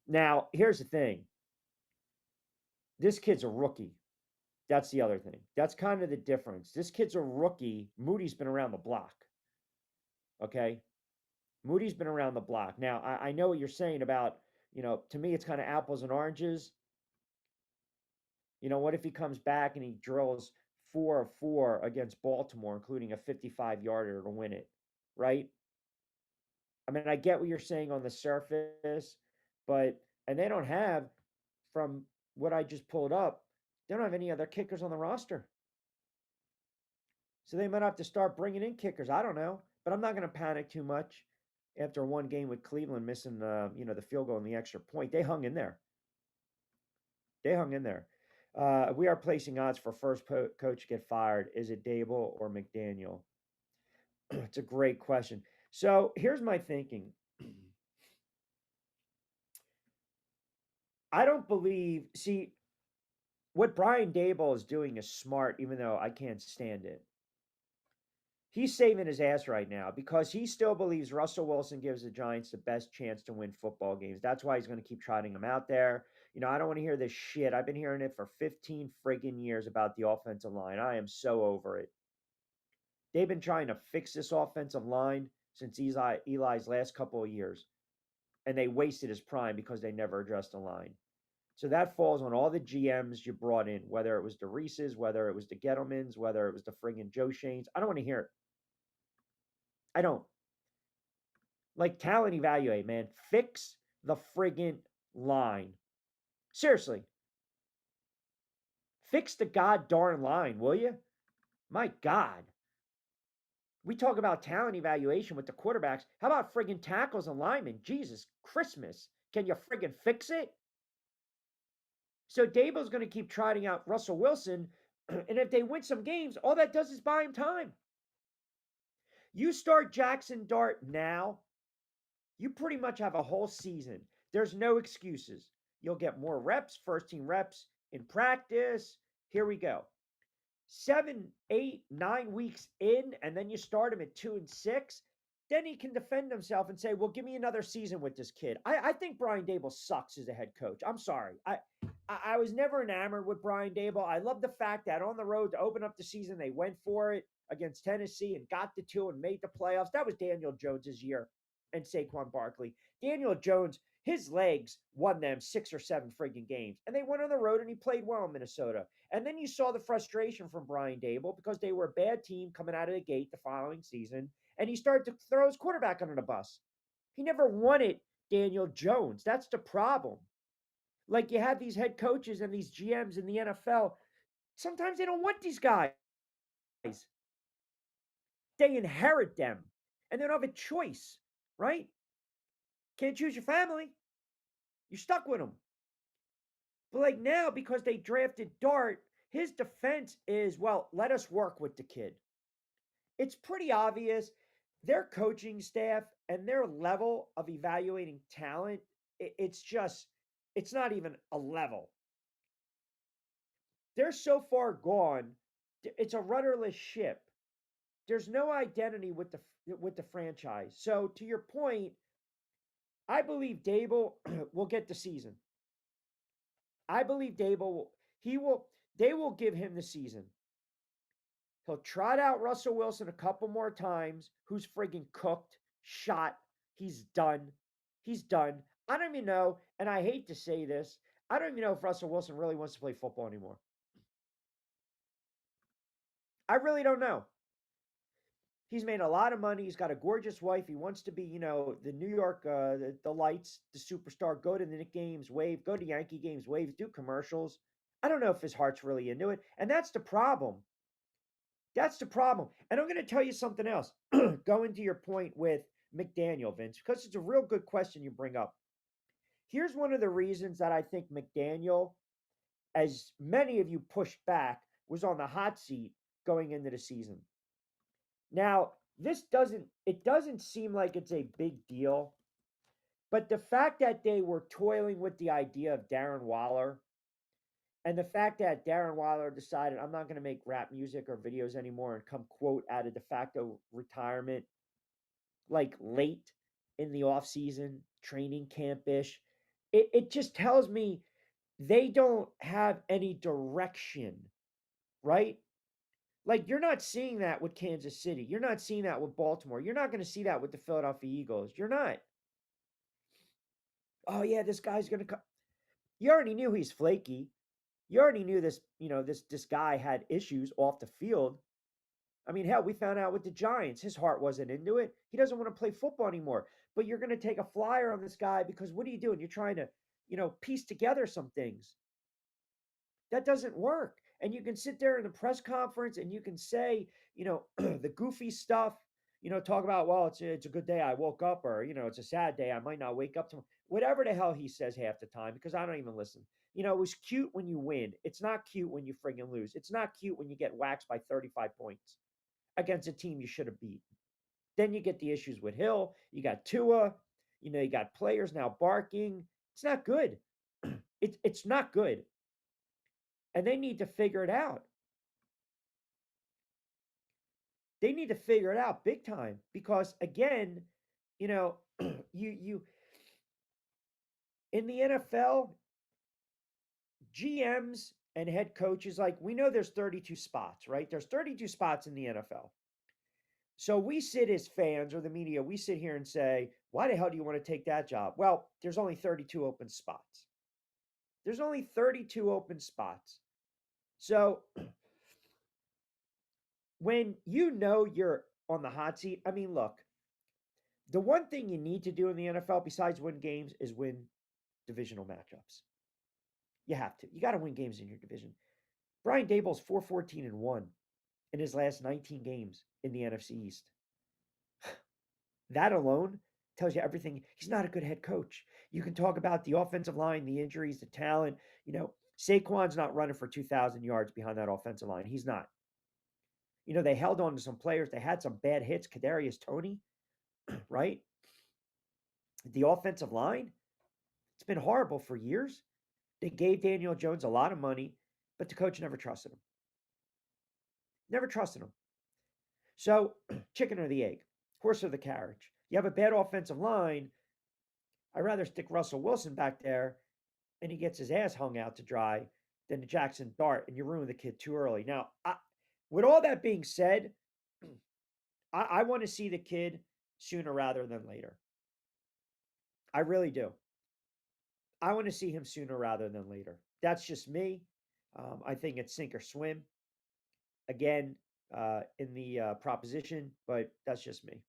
Now, here's the thing. This kid's a rookie. That's the other thing. That's kind of the difference. This kid's a rookie. Moody's been around the block. Okay. Moody's been around the block. Now, I know what you're saying about, to me, it's kind of apples and oranges. What if he comes back and he drills 4 of 4 against Baltimore, including a 55-yarder to win it, right? I mean, I get what you're saying on the surface, but, and they don't have, from what I just pulled up, they don't have any other kickers on the roster. So they might have to start bringing in kickers. I don't know, but I'm not going to panic too much after one game with Cleveland missing the field goal and the extra point. They hung in there. They hung in there. We are placing odds for first coach to get fired. Is it Daboll or McDaniel? It's a great question. So here's my thinking. I don't believe. See, what Brian Daboll is doing is smart, even though I can't stand it. He's saving his ass right now because he still believes Russell Wilson gives the Giants the best chance to win football games. That's why he's going to keep trotting them out there. I don't want to hear this shit. I've been hearing it for 15 friggin' years about the offensive line. I am so over it. They've been trying to fix this offensive line since Eli's last couple of years, and they wasted his prime because they never addressed the line. So that falls on all the GMs you brought in, whether it was the Reeses, whether it was the Gettlemans, whether it was the friggin' Joe Shanes. I don't want to hear it. I don't. Like talent evaluate, man. Fix the friggin' line. Seriously. Fix the god darn line, will you? My God. We talk about talent evaluation with the quarterbacks. How about friggin' tackles and linemen? Jesus Christmas. Can you friggin' fix it? So Daboll's going to keep trotting out Russell Wilson. And if they win some games, all that does is buy him time. You start Jackson Dart now, you pretty much have a whole season. There's no excuses. You'll get more reps, first team reps in practice. Here we go. 7, 8, 9 weeks in, and then you start him at 2-6. Then he can defend himself and say, well, give me another season with this kid. I think Brian Daboll sucks as a head coach. I'm sorry. I was never enamored with Brian Daboll. I love the fact that on the road to open up the season, they went for it against Tennessee and got the 2 and made the playoffs. That was Daniel Jones's year and Saquon Barkley. Daniel Jones, his legs won them 6 or 7 friggin' games. And they went on the road and he played well in Minnesota. And then you saw the frustration from Brian Daboll because they were a bad team coming out of the gate the following season. And he started to throw his quarterback under the bus. He never wanted Daniel Jones. That's the problem. Like you have these head coaches and these GMs in the NFL. Sometimes they don't want these guys. They inherit them and they don't have a choice, right? Can't choose your family. You're stuck with them. But like now, because they drafted Dart, his defense is, well, let us work with the kid. It's pretty obvious their coaching staff and their level of evaluating talent, it's not even a level. They're so far gone. It's a rudderless ship. There's no identity with the franchise. So to your point, I believe Daboll will get the season. I believe Daboll he will they will give him the season. He'll trot out Russell Wilson a couple more times, who's friggin' cooked, shot. He's done. He's done. I don't even know, and I hate to say this, I don't even know if Russell Wilson really wants to play football anymore. I really don't know. He's made a lot of money. He's got a gorgeous wife. He wants to be, the New York, the lights, the superstar. Go to the Knicks games, wave. Go to Yankee games, wave. Do commercials. I don't know if his heart's really into it, and that's the problem. That's the problem. And I'm going to tell you something else. Going to your point with McDaniel, Vince, because it's a real good question you bring up. Here's one of the reasons that I think McDaniel, as many of you pushed back, was on the hot seat going into the season. Now, it doesn't seem like it's a big deal, but the fact that they were toiling with the idea of Darren Waller and the fact that Darren Waller decided I'm not going to make rap music or videos anymore and come quote out of de facto retirement like late in the off season, training camp ish. it just tells me they don't have any direction, right? Like you're not seeing that with Kansas City. You're not seeing that with Baltimore. You're not going to see that with the Philadelphia Eagles. You're not. Oh yeah, this guy's going to come. You already knew he's flaky. You already knew this, this guy had issues off the field. I mean, hell, we found out with the Giants, his heart wasn't into it. He doesn't want to play football anymore. But you're going to take a flyer on this guy because what are you doing? You're trying to, piece together some things. That doesn't work. And you can sit there in the press conference and you can say, the goofy stuff, talk about, well, it's a good day I woke up, or, it's a sad day I might not wake up to. Whatever the hell he says half the time, because I don't even listen. It was cute when you win. It's not cute when you friggin' lose. It's not cute when you get waxed by 35 points against a team you should have beat. Then you get the issues with Hill. You got Tua. You got players now barking. It's not good. It's not good. And they need to figure it out. They need to figure it out big time because again, you know, you in the NFL, GMs and head coaches, like we know there's 32 spots, right? There's 32 spots in the NFL. So we sit as fans or the media, we sit here and say, why the hell do you want to take that job? Well, there's only 32 open spots. There's only 32 open spots. So when you're on the hot seat, I mean, look, the one thing you need to do in the NFL besides win games is win divisional matchups. You have to. You got to win games in your division. Brian Daboll's 4-14-1 in his last 19 games in the NFC East. That alone tells you everything. He's not a good head coach. You can talk about the offensive line, the injuries, the talent. Saquon's not running for 2,000 yards behind that offensive line. He's not. They held on to some players. They had some bad hits. Kadarius Toney, right? The offensive line, it's been horrible for years. They gave Daniel Jones a lot of money, but the coach never trusted him. Never trusted him. So, chicken or the egg, horse or the carriage. You have a bad offensive line. I'd rather stick Russell Wilson back there and he gets his ass hung out to dry than the Jackson Dart, and you ruin the kid too early. Now, with all that being said, I want to see the kid sooner rather than later. I really do. I want to see him sooner rather than later. That's just me. I think it's sink or swim again in the proposition, but that's just me.